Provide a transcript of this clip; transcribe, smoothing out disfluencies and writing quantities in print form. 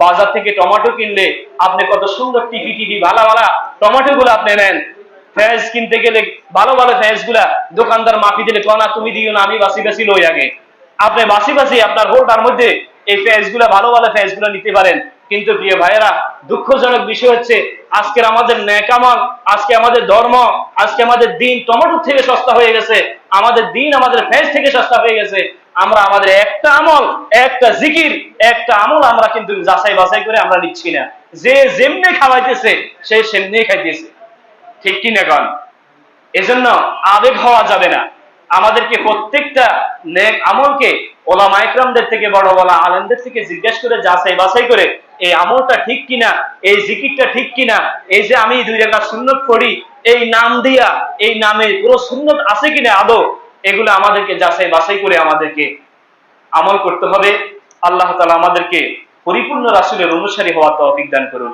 বাজার থেকে টমেটো কিনলে আপনি কত সুন্দর টিপি টিপি ভালো ভালো টমেটো গুলো আপনি নেন। পেঁয়াজ কিনতে গেলে ভালো ভালো পেঁয়াজ গুলা দোকানদার মাপি দিলে কনা তুমি দিও না, আমি বাসি বাসি লই আগে। আপনি বাসি বাসি আপনার হোলটার মধ্যে এই পেঁয়াজ গুলা ভালো ভালো পেঁয়াজ গুলা নিতে পারেন। কিন্তু প্রিয় ভাইয়েরা, দুঃখজনক বিষয় হচ্ছে আজকের আমাদের নেকামল, আজকে আমাদের ধর্ম, আজকে আমাদের দিন টমেটোর থেকে সস্তা হয়ে গেছে, আমাদের দিন আমাদের পেঁয়াজ থেকে সস্তা হয়ে গেছে। আমরা আমাদের একটা আমল, একটা জিকির, একটা আমল আমরা কিন্তু যাচাই বাছাই করে আমরা নিচ্ছি না। যে যেমনি খাওয়াইতেছে সে সেমনি খাইতেছে, ঠিক কিনা কন? এজন্য আবেগ হওয়া যাবে না। আমাদেরকে প্রত্যেকটা নেক আমলকে ওলামা ইকরামদের থেকে, বড় বড় আলেমদের থেকে জিজ্ঞাসা করে যাচাই বাছাই করে এই আমলটা ঠিক কিনা, এই জিকিরটা ঠিক কিনা, এই যে আমি 2 রাকাত সুন্নত পড়ি এই নাম দিয়া, এই নামে পুরো সুন্নত আছে কিনা আদৌ, এগুলো আমাদেরকে যাচাই বাছাই করে আমাদেরকে আমল করতে হবে। আল্লাহ তাআলা আমাদেরকে পরিপূর্ণ রাসূলের অনুসারী হওয়ার তৌফিক দান করুন।